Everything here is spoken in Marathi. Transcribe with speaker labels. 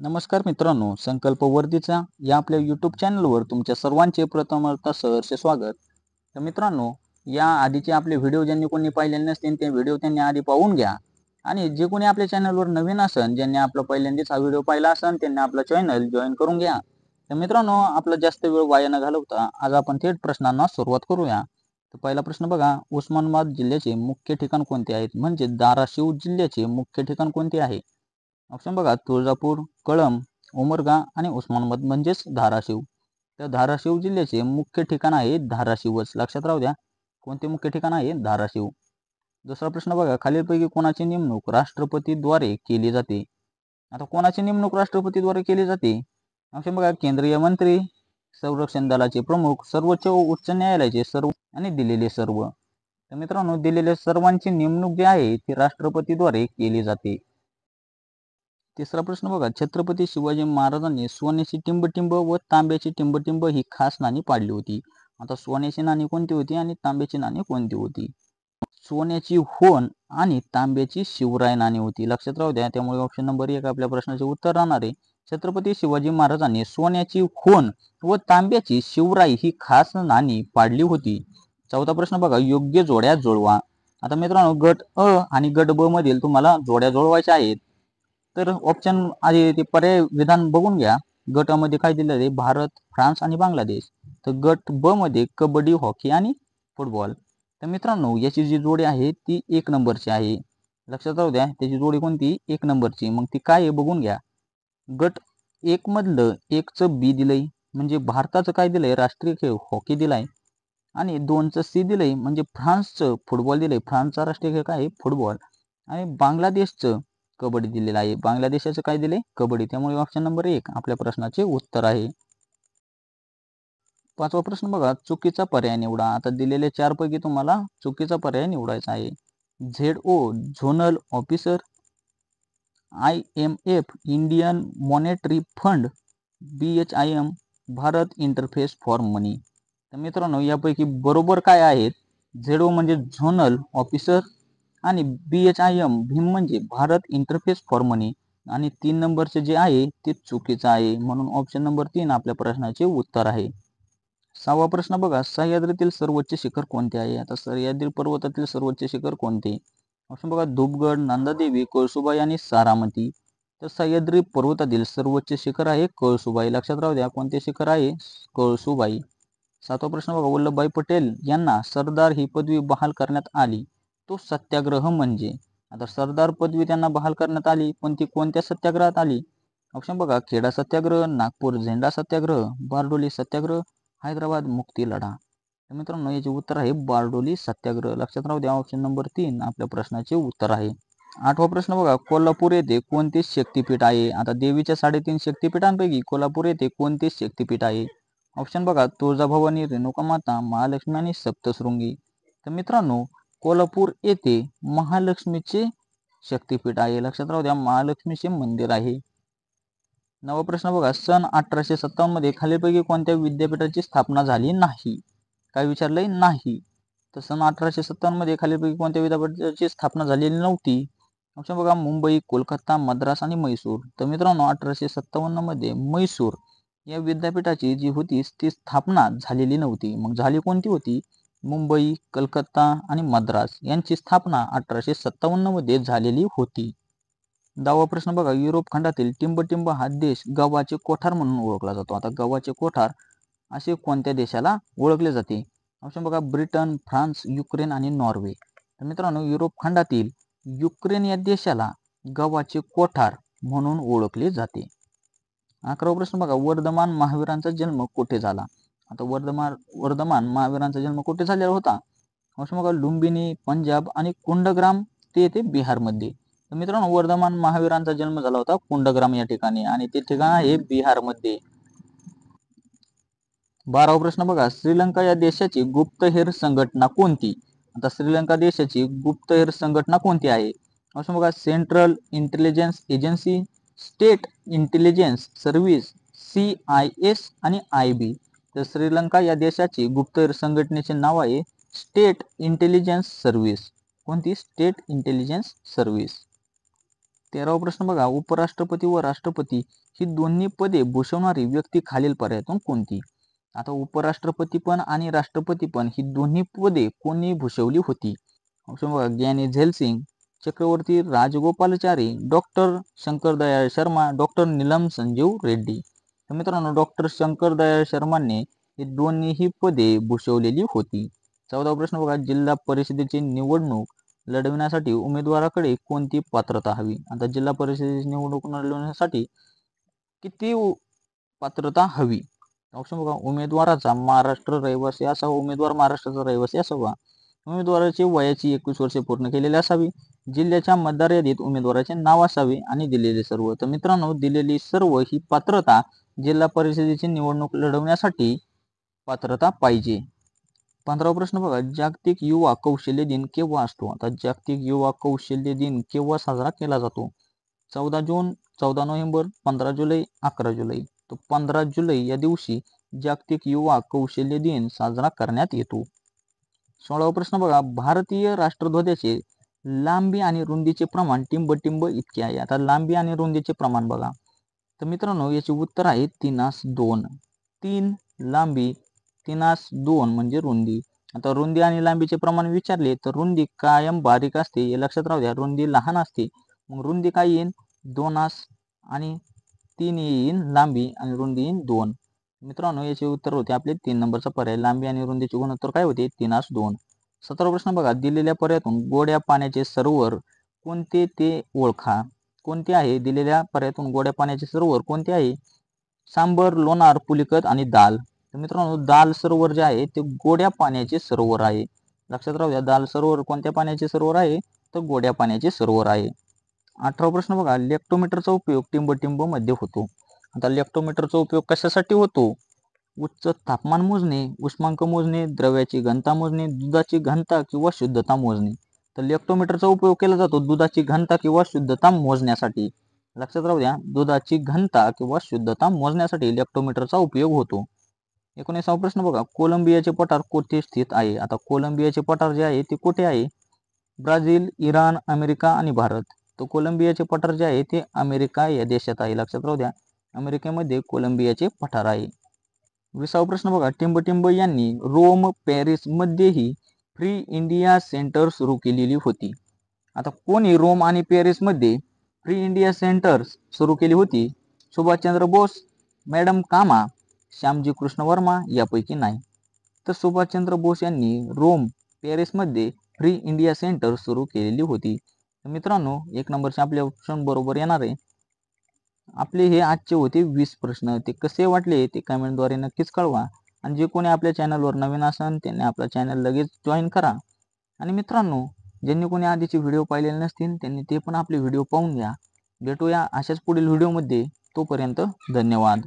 Speaker 1: नमस्कार मित्रांनो, संकल्प वर्धीचा या आपल्या यूट्यूब चॅनलवर तुमच्या सर्वांचे प्रथमतः सहर्ष स्वागत. तर मित्रांनो, या आधीचे आपले व्हिडिओ ज्यांनी कोणी पाहिलेले नसतील ते व्हिडिओ त्यांनी आधी पाहून घ्या. आणि जे कोणी आपल्या चॅनलवर नवीन असन, ज्यांनी आपला पहिल्यांदाच हा व्हिडिओ पाहिला असन त्यांनी आपला चॅनल जॉईन करून घ्या. तर मित्रांनो, आपला जास्त वेळ वाया न घालवता आज आपण थेट प्रश्नांना सुरुवात करूया. तर पहिला प्रश्न बघा, उस्मानाबाद जिल्ह्याचे मुख्य ठिकाण कोणते आहेत? म्हणजे धाराशिव जिल्ह्याचे मुख्य ठिकाण कोणते आहे? ऑप्शन बघा, तुळजापूर, कळंब, उमरगा आणि उस्मानाबाद म्हणजेच धाराशिव. तर धाराशिव जिल्ह्याचे मुख्य ठिकाण आहे धाराशिवच. लक्षात राहू द्या, कोणते मुख्य ठिकाण आहे? धाराशिव. दुसरा प्रश्न बघा, खालीलपैकी कोणाची नेमणूक राष्ट्रपतीद्वारे केली जाते? आता कोणाची नेमणूक राष्ट्रपतीद्वारे केली जाते? ऑप्शन बघा, केंद्रीय मंत्री, संरक्षण दलाचे प्रमुख, सर्वोच्च व उच्च न्यायालयाचे सर्व आणि दिलेले सर्व. तर मित्रांनो, दिलेले सर्वांची नेमणूक जी आहे ती राष्ट्रपतीद्वारे केली जाते. तिसरा प्रश्न बघा, छत्रपती शिवाजी महाराजांनी सोन्याची टिंबटिंब व तांब्याची टिंबटिंब ही खास नाणी पाडली होती. आता सोन्याची नाणी कोणती होती आणि तांब्याची नाणी कोणती होती? सोन्याची होन आणि तांब्याची शिवराय नाणी होती. लक्षात राहू द्या, त्यामुळे ऑप्शन नंबर 1 आपल्या प्रश्नाचे उत्तर राहणार आहे. छत्रपती शिवाजी महाराजांनी सोन्याची होन व तांब्याची शिवराई ही खास नाणी पाडली होती. चौथा प्रश्न बघा, योग्य जोड्या जुळवा. आता मित्रांनो, गट अ आणि गट ब मधील तुम्हाला जोड्या जुळवायच्या आहेत. तर ऑप्शन आधी ते पर्याय विधान बघून घ्या. गट अ मध्ये काय दिलेलं आहे? भारत, फ्रान्स आणि बांगलादेश. तर गट ब मध्ये कबड्डी, हॉकी आणि फुटबॉल. तर मित्रांनो, याची जी जोडी आहे ती 1 नंबरची आहे. लक्षात राहू द्या, त्याची जोडी कोणती? 1 नंबरची. मग ती काय आहे बघून घ्या. गट 1 मधलं 1चं बी दिलंय, म्हणजे भारताचं काय दिलंय? राष्ट्रीय खेळ हॉकी दिलाय. आणि 2चं सी दिलंय, म्हणजे फ्रान्सचं फुटबॉल दिलंय. फ्रान्सचा राष्ट्रीय खेळ काय आहे? फुटबॉल. आणि बांगलादेशचं कबड्डी दिलेलं आहे. बांगलादेशाचं काय दिले? कबड्डी. त्यामुळे ऑप्शन नंबर 1 आपल्या प्रश्नाचे उत्तर आहे. पाचवा प्रश्न बघा, चुकीचा पर्याय निवडा. आता दिलेले 4 पैकी तुम्हाला चुकीचा पर्याय निवडायचा आहे. ZO zonal officer, IMF Indian monetary fund, BHIM Bharat interface for money. तर मित्रांनो, यापैकी बरोबर काय आहेत? ZO म्हणजे झोनल ऑफिसर आणि BHIM भीम म्हणजे भारत इंटरफेस फॉर मनी. आणि 3 नंबरचे जे आहे ते चुकीचं आहे. म्हणून ऑप्शन नंबर 3 आपल्या प्रश्नाचे उत्तर आहे. 6वा प्रश्न बघा, सह्याद्रीतील सर्वोच्च शिखर कोणते आहे? आता सह्याद्री पर्वतातील सर्वोच्च शिखर कोणते? ऑप्शन बघा, धूपगड, नंदादेवी, कळसुबाई आणि सारामती. तर सह्याद्री पर्वतातील सर्वोच्च शिखर आहे कळसुबाई. लक्षात राहू द्या, कोणते शिखर आहे? कळसुबाई. 7वा प्रश्न बघा, वल्लभभाई पटेल यांना सरदार ही पदवी बहाल करण्यात आली. तो सत्याग्रह म्हणजे? आता सरदार पदवी त्यांना बहाल करण्यात आली, पण ती कोणत्या सत्याग्रहात आली? ऑप्शन बघा, खेडा सत्याग्रह, नागपूर झेंडा सत्याग्रह, बारडोली सत्याग्रह, हैदराबाद मुक्ती लढा. तर मित्रांनो, याचे उत्तर आहे बारडोली सत्याग्रह. लक्षात राहू द्या, ऑप्शन नंबर 3 आपल्या प्रश्नाचे उत्तर आहे. 8वा प्रश्न बघा, कोल्हापूर येथे कोणते शक्तीपीठ आहे? आता देवीच्या 3.5 शक्तीपीठांपैकी कोल्हापूर येथे कोणते शक्तीपीठ आहे? ऑप्शन बघा, तुळजाभवानी, रेणुकामाता, महालक्ष्मी आणि सप्तशृंगी. तर मित्रांनो, कोल्हापूर येथे महालक्ष्मीचे शक्तीपीठ आहे. लक्षात राहू द्या, महालक्ष्मीचे मंदिर आहे. 9वा प्रश्न बघा, सन 1857 मध्ये खालीलपैकी कोणत्या विद्यापीठाची स्थापना झाली नाही? काय विचारलंय? नाही. तर सन 1857 मध्ये खालीलपैकी कोणत्या विद्यापीठाची स्थापना झालेली नव्हती? ऑप्शन बघा, मुंबई, कोलकाता, मद्रास आणि म्हैसूर. तर मित्रांनो, 1857 मध्ये म्हैसूर या विद्यापीठाची जी होती ती स्थापना झालेली नव्हती. मग झाली कोणती होती? मुंबई, कलकत्ता आणि मद्रास यांची स्थापना 1857 मध्ये झालेली होती. 10वा प्रश्न बघा, युरोप खंडातील टिंबटिंब हा देश गव्हाचे कोठार म्हणून ओळखला जातो. आता गव्हाचे कोठार असे कोणत्या देशाला ओळखले जाते? ऑप्शन बघा, ब्रिटन, फ्रान्स, युक्रेन आणि नॉर्वे. तर मित्रांनो, युरोप खंडातील युक्रेन या देशाला गव्हाचे कोठार म्हणून ओळखले जाते. 11वा प्रश्न बघा, वर्धमान महावीरांचा जन्म कुठे झाला? आता वर्धमान महावीरांचा जन्म कुठे झालेला होता? ऑप्शन बघा, लुंबिनी, पंजाब आणि कुंडग्राम ते येते बिहारमध्ये. तर मित्रांनो, वर्धमान महावीरांचा जन्म झाला होता कुंडग्राम या ठिकाणी आणि ते ठिकाण आहे बिहारमध्ये. 12वा प्रश्न बघा, श्रीलंका या देशाची गुप्तहेर संघटना कोणती? आता श्रीलंका देशाची गुप्तहेर संघटना कोणती आहे? ऑप्शन बघा, central intelligence agency, state intelligence service, CIS आणि IB. तर श्रीलंका या देशाची गुप्तहेर संघटनेचे नाव आहे स्टेट इंटेलिजन्स सर्व्हिस. कोणती? State intelligence service. 13वा प्रश्न बघा, उपराष्ट्रपती व राष्ट्रपती ही दोन्ही पदे भूषवणारी व्यक्ती खालील पर्यायातून कोणती? आता उपराष्ट्रपती पण आणि राष्ट्रपती पण ही दोन्ही पदे कोणी भूषवली होती? ऑप्शन बघा, ज्ञानी झैल चक्रवर्ती राजगोपालाचारी, डॉक्टर शंकर दयाळ शर्मा, डॉक्टर नीलम संजीव रेड्डी. तर मित्रांनो, डॉक्टर शंकर दयाळ शर्मांनी ही दोन्हीही पदे भूषवलेली होती. 14वा प्रश्न बघा, जिल्हा परिषदेची निवडणूक लढविण्यासाठी उमेदवाराकडे कोणती पात्रता हवी? आता जिल्हा परिषदेची निवडणूक लढवण्यासाठी किती पात्रता हवी? ऑप्शन बघा, उमेदवाराचा महाराष्ट्र रहिवासी असावा, उमेदवार महाराष्ट्राचा रहिवासी असावा, उमेदवाराची वयाची 21 वर्षे पूर्ण केलेली असावी, जिल्ह्याच्या मतदार यादीत उमेदवाराचे नाव असावे आणि दिलेले सर्व. तर मित्रांनो, दिलेली सर्व ही पात्रता जिल्हा परिषदेची निवडणूक लढवण्यासाठी पात्रता पाहिजे. 15वा प्रश्न बघा, जागतिक युवा कौशल्य दिन केव्हा असतो? आता जागतिक युवा कौशल्य दिन केव्हा साजरा केला जातो? 14 जून, 14 नोव्हेंबर, 15 जुलै, 11 जुलै. तो 15 जुलै या दिवशी जागतिक युवा कौशल्य दिन साजरा करण्यात येतो. 16वा प्रश्न बघा, भारतीय राष्ट्रध्वजाचे लांबी आणि रुंदीचे प्रमाण टिंब इतके आहे. आता लांबी आणि रुंदीचे प्रमाण बघा. तर मित्रांनो, याचे उत्तर आहे 3:2. 3 लांबी, 3:2 म्हणजे रुंदी. आता रुंदी आणि लांबीचे प्रमाण विचारले तर रुंदी कायम बारीक असते, हे लक्षात राहू द्या. रुंदी लहान असते, मग रुंदी काय येईल? 2 आणि 3 येईल लांबी आणि रुंदी येईल 2. मित्रांनो, याचे उत्तर होते आपले 3 नंबरचा पर्याय. लांबी आणि रुंदीचे गुणोत्तर काय होते? 3:2. 17वा प्रश्न बघा, दिलेल्या पर्यायातून गोड्या पाण्याचे सरोवर कोणते ते ओळखा. कोणते आहे? दिलेल्या पर्यायातून गोड्या पाण्याचे सरोवर कोणते आहे? सांबर, लोणार, पुलिकत आणि दाल. तर मित्रांनो, दाल सरोवर जे आहे ते गोड्या पाण्याचे सरोवर आहे. लक्षात राहू द्या, दाल सरोवर कोणत्या पाण्याचे सरोवर आहे? तर गोड्या पाण्याचे सरोवर आहे. 18वा प्रश्न बघा, लेक्टोमीटरचा उपयोग टिंब मध्ये होतो. आता लेक्टोमीटरचा उपयोग कशासाठी होतो? उच्च तापमान मोजणे, उष्मांक मोजणे, द्रव्याची घनता मोजणे, दुधाची घनता किंवा शुद्धता मोजणे. तर लेक्टोमीटरचा उपयोग केला जातो दुधाची घनता किंवा शुद्धता मोजण्यासाठी. लक्षात राहू द्या, दुधाची घनता किंवा शुद्धता मोजण्यासाठी लेक्टोमीटरचा उपयोग होतो. 19वा प्रश्न बघा, कोलंबियाचे पठार कोठे स्थित आहे? आता कोलंबियाचे पठार जे आहे ते कुठे आहे? ब्राझील, इराण, अमेरिका आणि भारत. तर कोलंबियाचे पठार जे आहे ते अमेरिका या देशात आहे. लक्षात राहू द्या, अमेरिकेमध्ये कोलंबियाचे पठार आहे. 20वा प्रश्न बघा, टिंब यांनी रोम, पॅरिस मध्येही फ्री इंडिया सेंटर सुरू केलेली होती. आता कोणी रोम आणि पॅरिस मध्ये फ्री इंडिया सेंटर सुरू केली होती? सुभाषचंद्र बोस, मॅडम कामा, श्यामजी कृष्ण वर्मा यापैकी नाही. तर सुभाषचंद्र बोस यांनी रोम, पॅरिस मध्ये फ्री इंडिया सेंटर सुरू केलेली होती. मित्रांनो, 1 नंबरचे आपले ऑप्शन बरोबर येणार आहे. आपले हे आजचे होते 20 प्रश्न. ते कसे वाटले ते कमेंटद्वारे नक्कीच कळवा. आणि जे कोणी आपल्या चॅनलवर नवीन असेल त्यांनी आपला चॅनल लगेच जॉईन करा. आणि मित्रांनो, ज्यांनी कोणी आधीचे व्हिडिओ पाहिलेले नसतील त्यांनी ते पण आपले व्हिडिओ पाहून घ्या. भेटूया अशाच पुढील व्हिडिओमध्ये. तोपर्यंत धन्यवाद.